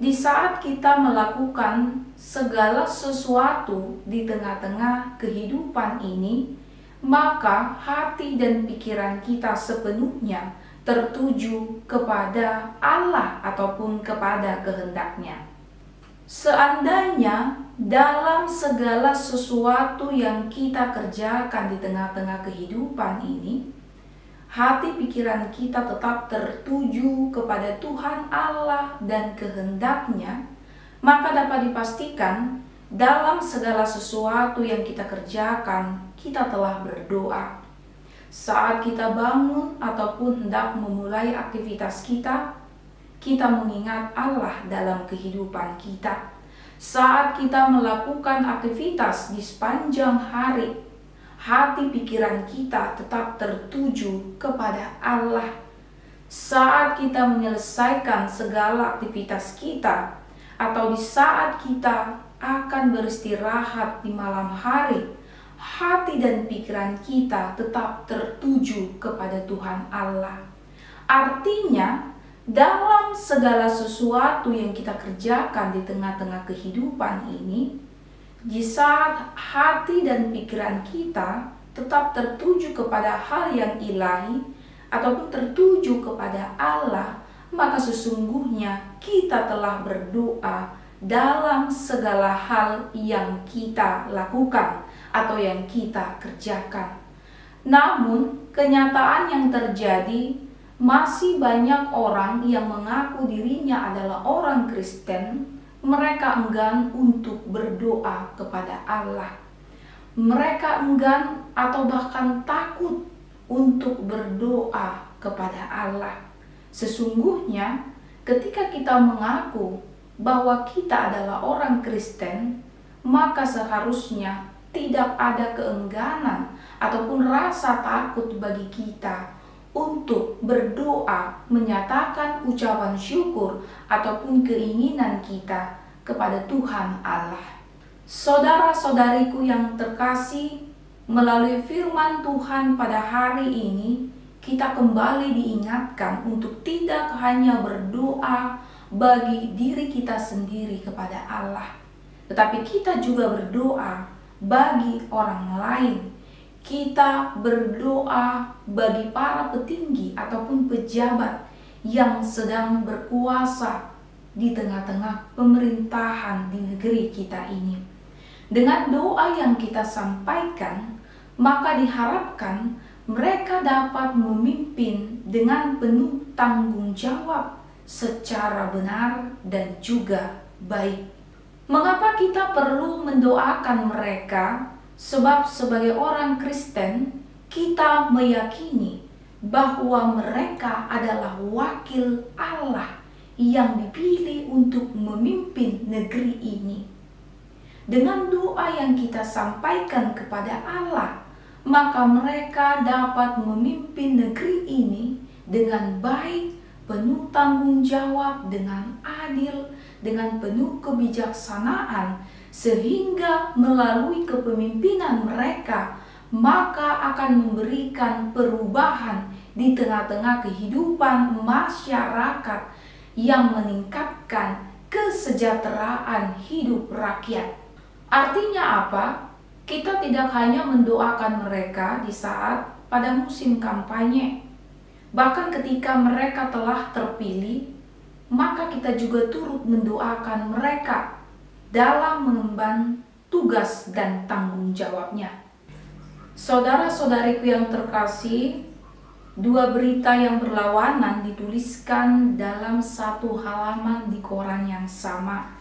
di saat kita melakukan segala sesuatu di tengah-tengah kehidupan ini, maka hati dan pikiran kita sepenuhnya tertuju kepada Allah ataupun kepada kehendak-Nya. Seandainya dalam segala sesuatu yang kita kerjakan di tengah-tengah kehidupan ini, hati pikiran kita tetap tertuju kepada Tuhan Allah dan kehendak-Nya, maka dapat dipastikan dalam segala sesuatu yang kita kerjakan, kita telah berdoa. Saat kita bangun ataupun hendak memulai aktivitas kita mengingat Allah dalam kehidupan kita. Saat kita melakukan aktivitas di sepanjang hari, hati pikiran kita tetap tertuju kepada Allah. Saat kita menyelesaikan segala aktivitas kita, atau di saat kita akan beristirahat di malam hari, hati dan pikiran kita tetap tertuju kepada Tuhan Allah. Artinya, dalam segala sesuatu yang kita kerjakan di tengah-tengah kehidupan ini, di saat hati dan pikiran kita tetap tertuju kepada hal yang ilahi ataupun tertuju kepada Allah, maka sesungguhnya kita telah berdoa dalam segala hal yang kita lakukan atau yang kita kerjakan. Namun, kenyataan yang terjadi, masih banyak orang yang mengaku dirinya adalah orang Kristen, mereka enggan untuk berdoa kepada Allah. Mereka enggan atau bahkan takut untuk berdoa kepada Allah. Sesungguhnya, ketika kita mengaku bahwa kita adalah orang Kristen, maka seharusnya tidak ada keengganan ataupun rasa takut bagi kita untuk berdoa, menyatakan ucapan syukur ataupun keinginan kita kepada Tuhan Allah. Saudara-saudariku yang terkasih, melalui firman Tuhan pada hari ini, kita kembali diingatkan untuk tidak hanya berdoa bagi diri kita sendiri kepada Allah, tetapi kita juga berdoa bagi orang lain. Kita berdoa bagi para petinggi ataupun pejabat yang sedang berkuasa di tengah-tengah pemerintahan di negeri kita ini. Dengan doa yang kita sampaikan, maka diharapkan mereka dapat memimpin dengan penuh tanggung jawab secara benar dan juga baik. Mengapa kita perlu mendoakan mereka? Sebab sebagai orang Kristen, kita meyakini bahwa mereka adalah wakil Allah yang dipilih untuk memimpin negeri ini. Dengan doa yang kita sampaikan kepada Allah, maka mereka dapat memimpin negeri ini dengan baik, penuh tanggung jawab, dengan adil, dengan penuh kebijaksanaan, sehingga melalui kepemimpinan mereka maka akan memberikan perubahan di tengah-tengah kehidupan masyarakat yang meningkatkan kesejahteraan hidup rakyat. Artinya apa? Kita tidak hanya mendoakan mereka di saat pada musim kampanye. Bahkan ketika mereka telah terpilih, maka kita juga turut mendoakan mereka dalam mengemban tugas dan tanggung jawabnya. Saudara-saudariku yang terkasih, dua berita yang berlawanan dituliskan dalam satu halaman di koran yang sama.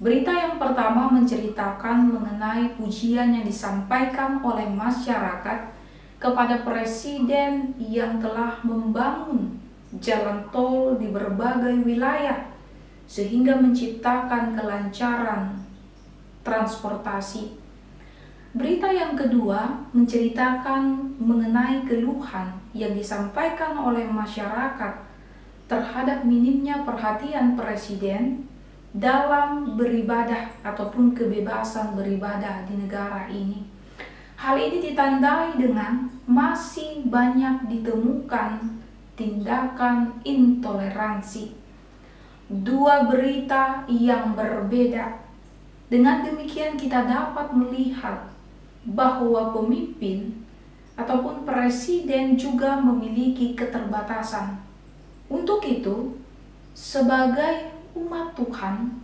Berita yang pertama menceritakan mengenai pujian yang disampaikan oleh masyarakat kepada presiden yang telah membangun jalan tol di berbagai wilayah sehingga menciptakan kelancaran transportasi. Berita yang kedua menceritakan mengenai keluhan yang disampaikan oleh masyarakat terhadap minimnya perhatian presiden dalam beribadah ataupun kebebasan beribadah di negara ini. Hal ini ditandai dengan masih banyak ditemukan tindakan intoleransi. Dua berita yang berbeda. Dengan demikian kita dapat melihat bahwa pemimpin ataupun presiden juga memiliki keterbatasan. Untuk itu, sebagai umat Tuhan,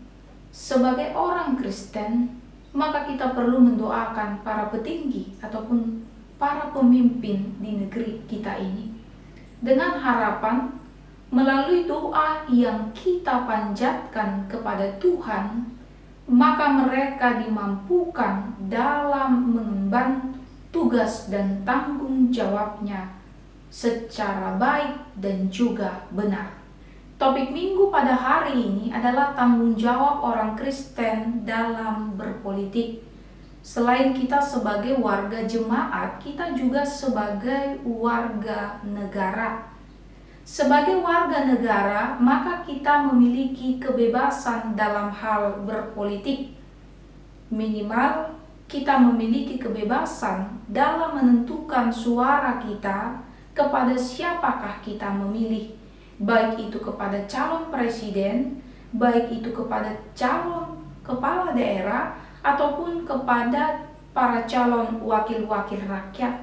sebagai orang Kristen, maka kita perlu mendoakan para petinggi ataupun para pemimpin di negeri kita ini dengan harapan melalui doa yang kita panjatkan kepada Tuhan, maka mereka dimampukan dalam mengemban tugas dan tanggung jawabnya secara baik dan juga benar. Topik minggu pada hari ini adalah tanggung jawab orang Kristen dalam berpolitik. Selain kita sebagai warga jemaat, kita juga sebagai warga negara. Sebagai warga negara, maka kita memiliki kebebasan dalam hal berpolitik. Minimal, kita memiliki kebebasan dalam menentukan suara kita kepada siapakah kita memilih. Baik itu kepada calon presiden, baik itu kepada calon kepala daerah, ataupun kepada para calon wakil-wakil rakyat.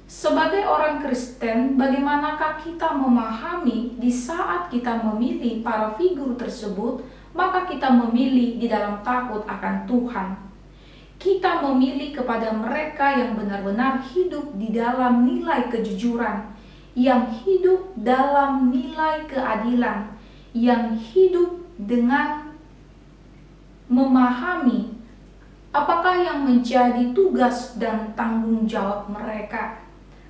Sebagai orang Kristen, bagaimanakah kita memahami di saat kita memilih para figur tersebut, maka kita memilih di dalam takut akan Tuhan. Kita memilih kepada mereka yang benar-benar hidup di dalam nilai kejujuran, yang hidup dalam nilai keadilan, yang hidup dengan memahami apakah yang menjadi tugas dan tanggung jawab mereka.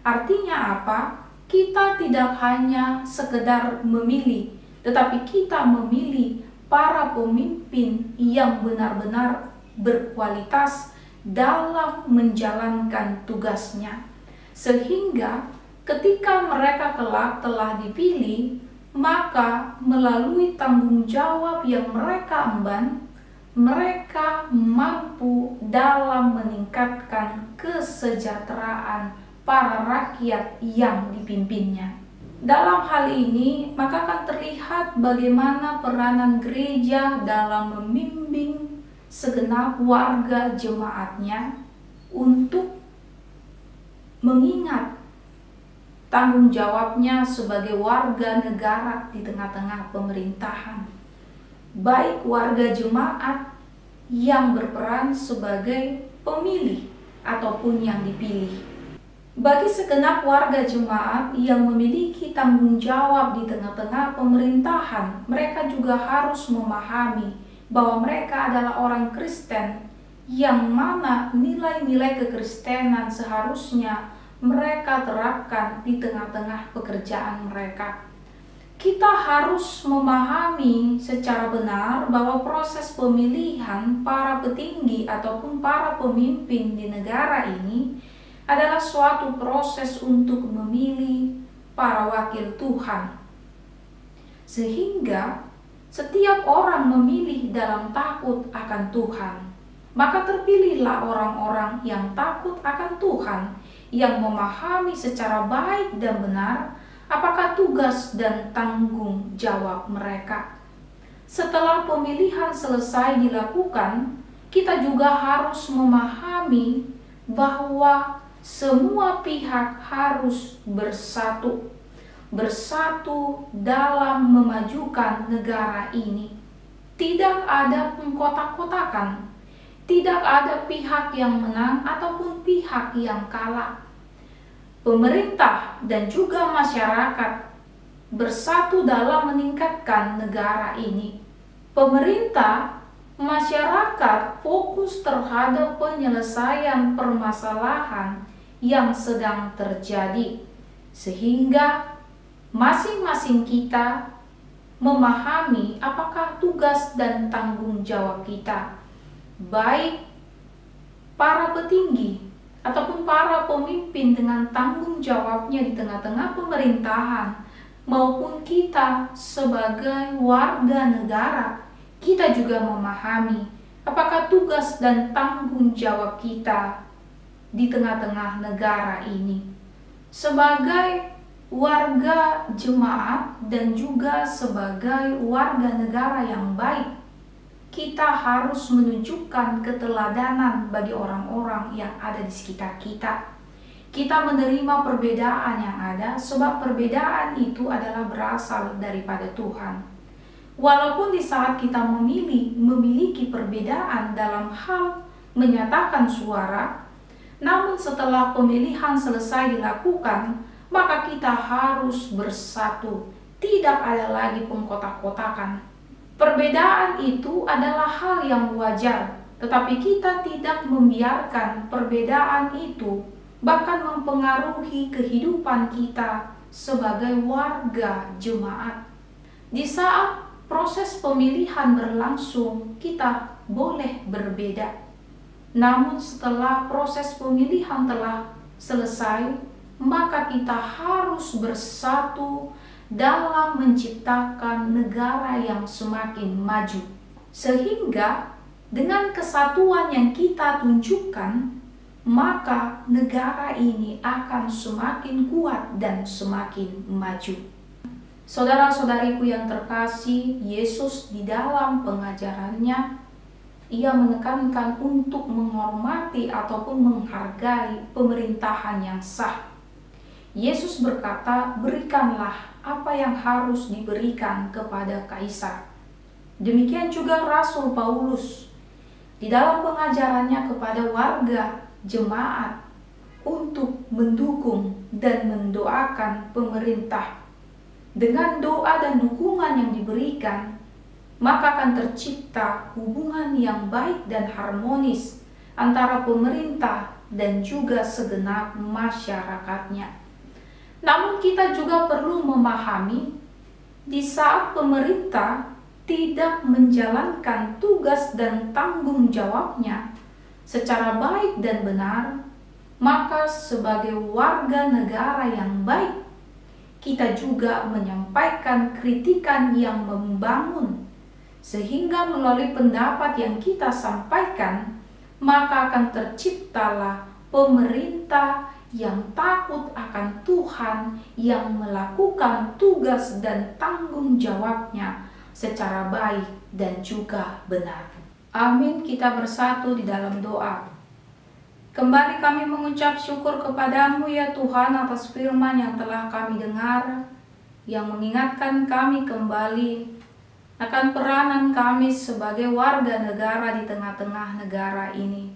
Artinya apa? Kita tidak hanya sekedar memilih, tetapi kita memilih para pemimpin yang benar-benar berkualitas dalam menjalankan tugasnya. Sehingga ketika mereka kelak telah dipilih, maka melalui tanggung jawab yang mereka emban, mereka mampu dalam meningkatkan kesejahteraan para rakyat yang dipimpinnya. Dalam hal ini, maka akan terlihat bagaimana peranan gereja dalam membimbing segenap warga jemaatnya untuk mengingat tanggung jawabnya sebagai warga negara di tengah-tengah pemerintahan, baik warga jemaat yang berperan sebagai pemilih ataupun yang dipilih. Bagi segenap warga jemaat yang memiliki tanggung jawab di tengah-tengah pemerintahan, mereka juga harus memahami bahwa mereka adalah orang Kristen, yang mana nilai-nilai kekristenan seharusnya mereka terapkan di tengah-tengah pekerjaan mereka. Kita harus memahami secara benar bahwa proses pemilihan para petinggi ataupun para pemimpin di negara ini adalah suatu proses untuk memilih para wakil Tuhan. Sehingga setiap orang memilih dalam takut akan Tuhan. Maka terpilihlah orang-orang yang takut akan Tuhan, yang memahami secara baik dan benar apakah tugas dan tanggung jawab mereka. Setelah pemilihan selesai dilakukan, kita juga harus memahami bahwa semua pihak harus bersatu dalam memajukan negara ini. Tidak ada pengkotak-kotakan, tidak ada pihak yang menang ataupun pihak yang kalah. Pemerintah dan juga masyarakat bersatu dalam meningkatkan negara ini. Pemerintah, masyarakat fokus terhadap penyelesaian permasalahan yang sedang terjadi, sehingga masing-masing kita memahami apakah tugas dan tanggung jawab kita, baik para petinggi ataupun para pemimpin dengan tanggung jawabnya di tengah-tengah pemerintahan, maupun kita sebagai warga negara. Kita juga memahami apakah tugas dan tanggung jawab kita di tengah-tengah negara ini. Sebagai warga jemaat dan juga sebagai warga negara yang baik, kita harus menunjukkan keteladanan bagi orang-orang yang ada di sekitar kita. Kita menerima perbedaan yang ada, sebab perbedaan itu adalah berasal daripada Tuhan. Walaupun di saat kita memiliki perbedaan dalam hal menyatakan suara, namun setelah pemilihan selesai dilakukan, maka kita harus bersatu. Tidak ada lagi pengkotak-kotakan. Perbedaan itu adalah hal yang wajar, tetapi kita tidak membiarkan perbedaan itu bahkan mempengaruhi kehidupan kita sebagai warga jemaat. Di saat proses pemilihan berlangsung, kita boleh berbeda. Namun setelah proses pemilihan telah selesai, maka kita harus bersatu dalam menciptakan negara yang semakin maju. Sehingga dengan kesatuan yang kita tunjukkan, maka negara ini akan semakin kuat dan semakin maju. Saudara-saudariku yang terkasih, Yesus di dalam pengajarannya, ia menekankan untuk menghormati ataupun menghargai pemerintahan yang sah. Yesus berkata, berikanlah apa yang harus diberikan kepada Kaisar. Demikian juga Rasul Paulus di dalam pengajarannya kepada warga jemaat untuk mendukung dan mendoakan pemerintah. Dengan doa dan dukungan yang diberikan, maka akan tercipta hubungan yang baik dan harmonis antara pemerintah dan juga segenap masyarakatnya. Namun kita juga perlu memahami, di saat pemerintah tidak menjalankan tugas dan tanggung jawabnya secara baik dan benar, maka sebagai warga negara yang baik, kita juga menyampaikan kritikan yang membangun, sehingga melalui pendapat yang kita sampaikan, maka akan terciptalah pemerintah yang takut akan Tuhan, yang melakukan tugas dan tanggung jawabnya secara baik dan juga benar. Amin. Kita bersatu di dalam doa. Kembali kami mengucap syukur kepadamu ya Tuhan atas firman yang telah kami dengar, yang mengingatkan kami kembali akan peranan kami sebagai warga negara di tengah-tengah negara ini.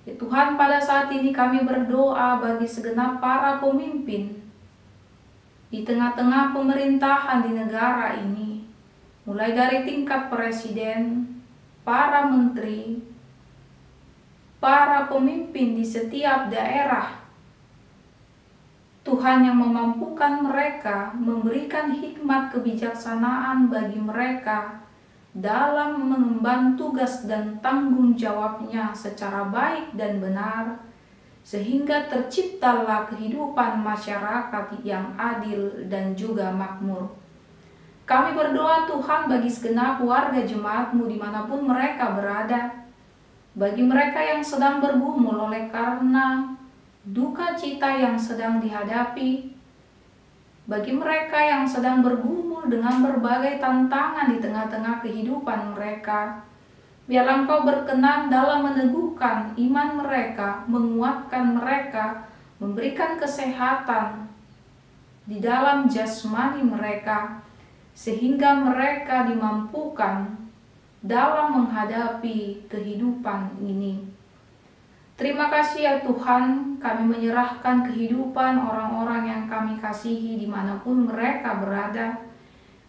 Ya Tuhan, pada saat ini kami berdoa bagi segenap para pemimpin di tengah-tengah pemerintahan di negara ini, mulai dari tingkat presiden, para menteri, para pemimpin di setiap daerah. Tuhan yang memampukan mereka, memberikan hikmat kebijaksanaan bagi mereka dalam mengemban tugas dan tanggung jawabnya secara baik dan benar, sehingga terciptalah kehidupan masyarakat yang adil dan juga makmur. Kami berdoa Tuhan bagi segenap warga jemaat-Mu dimanapun mereka berada, bagi mereka yang sedang bergumul oleh karena duka cita yang sedang dihadapi, bagi mereka yang sedang bergumul dengan berbagai tantangan di tengah-tengah kehidupan mereka, biarlah Engkau berkenan dalam meneguhkan iman mereka, menguatkan mereka, memberikan kesehatan di dalam jasmani mereka, sehingga mereka dimampukan dalam menghadapi kehidupan ini. Terima kasih ya Tuhan, kami menyerahkan kehidupan orang-orang yang kami kasihi dimanapun mereka berada.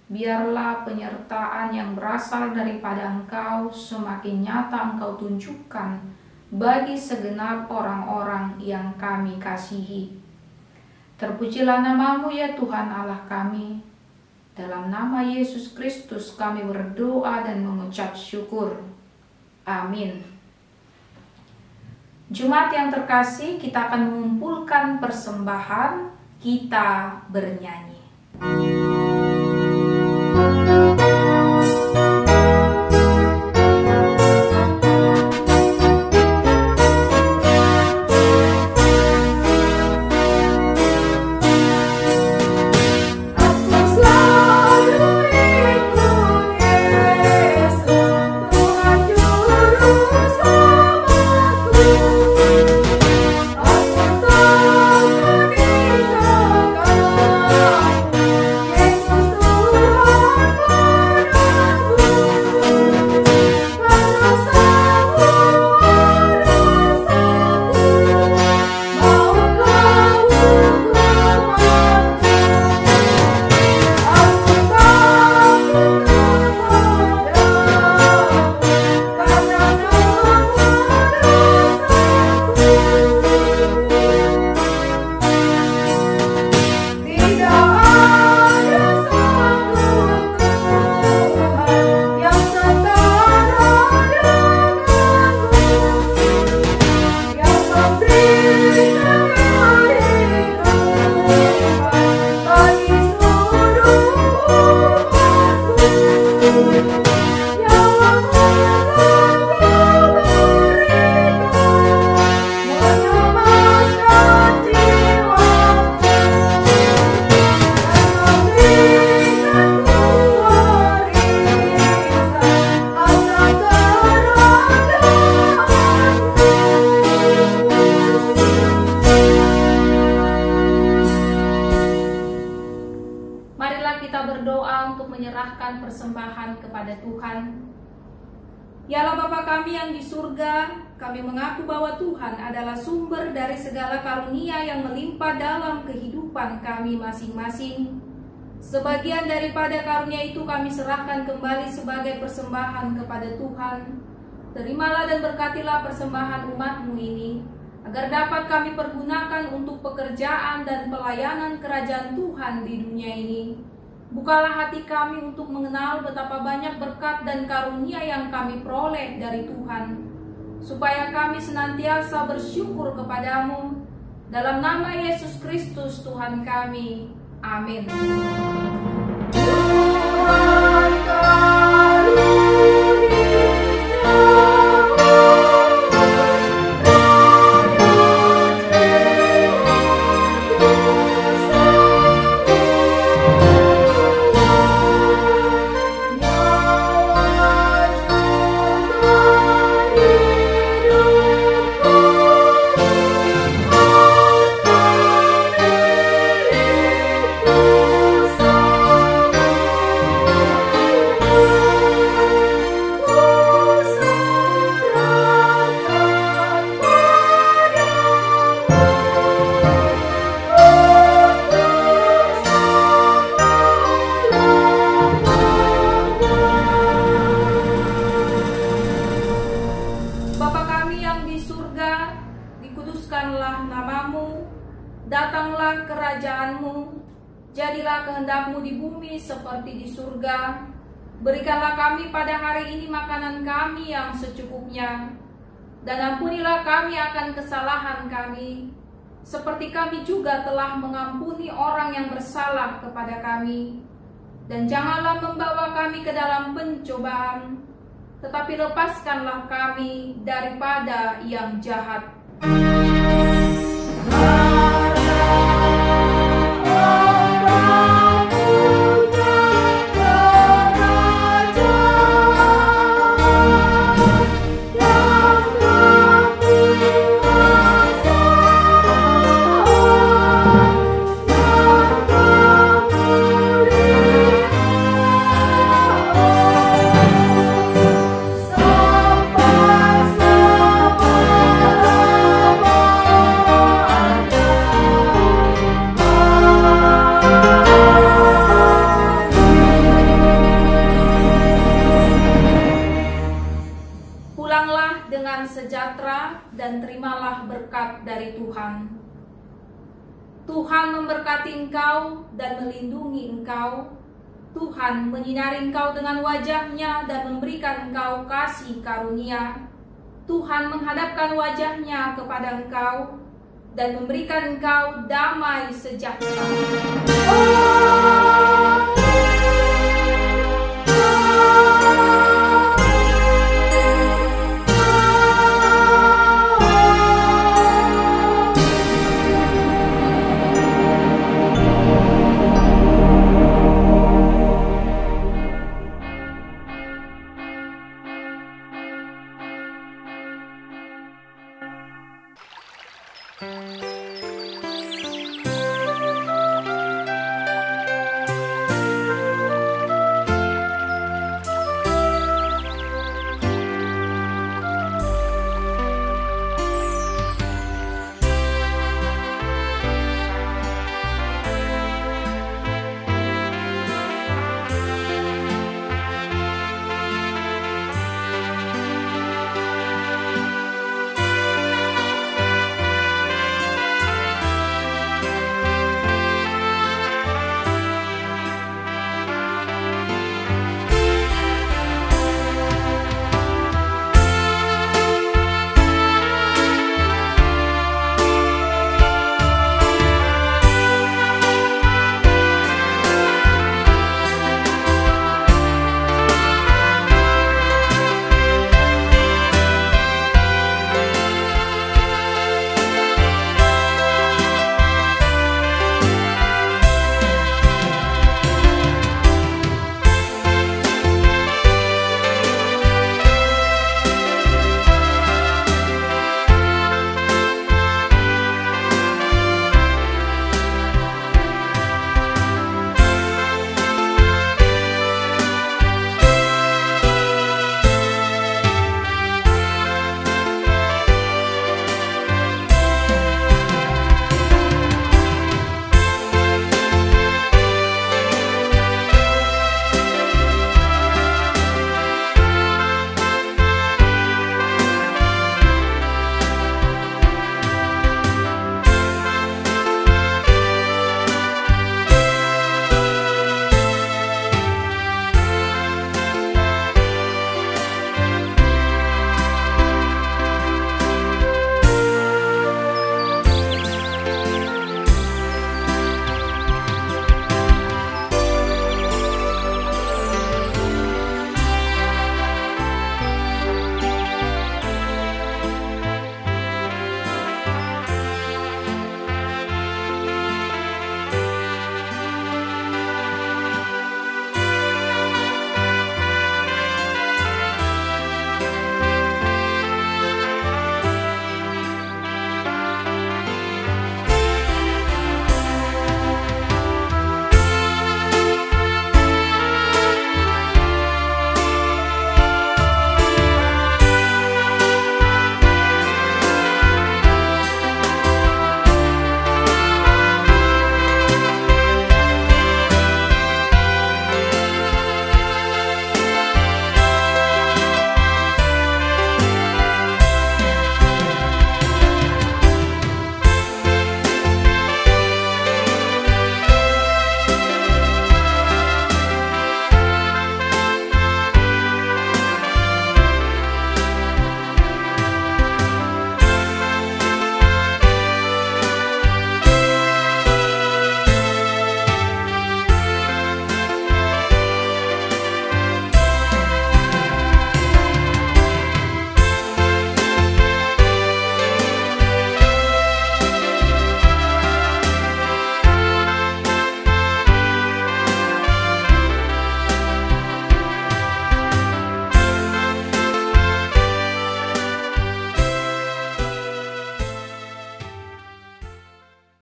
Biarlah penyertaan yang berasal daripada Engkau semakin nyata Engkau tunjukkan bagi segenap orang-orang yang kami kasihi. Terpujilah nama-Mu ya Tuhan Allah kami. Dalam nama Yesus Kristus kami berdoa dan mengucap syukur. Amin. Jemaat yang terkasih, kita akan mengumpulkan persembahan, kita bernyanyi. Persembahan kepada Tuhan. Ya Allah Bapa kami yang di surga, kami mengaku bahwa Tuhan adalah sumber dari segala karunia yang melimpah dalam kehidupan kami masing-masing. Sebagian daripada karunia itu kami serahkan kembali sebagai persembahan kepada Tuhan. Terimalah dan berkatilah persembahan umat-Mu ini, agar dapat kami pergunakan untuk pekerjaan dan pelayanan kerajaan Tuhan di dunia ini. Bukalah hati kami untuk mengenal betapa banyak berkat dan karunia yang kami peroleh dari Tuhan, supaya kami senantiasa bersyukur kepadamu. Dalam nama Yesus Kristus Tuhan kami. Amin. Tuhan karunia. jadilah kehendak-Mu di bumi seperti di surga. Berikanlah kami pada hari ini makanan kami yang secukupnya, dan ampunilah kami akan kesalahan kami, seperti kami juga telah mengampuni orang yang bersalah kepada kami. Dan janganlah membawa kami ke dalam pencobaan, tetapi lepaskanlah kami daripada yang jahat. Pulanglah dengan sejahtera dan terimalah berkat dari Tuhan. Tuhan memberkati engkau dan melindungi engkau. Tuhan menyinari engkau dengan wajah-Nya dan memberikan engkau kasih karunia. Tuhan menghadapkan wajah-Nya kepada engkau dan memberikan engkau damai sejahtera. Thank you.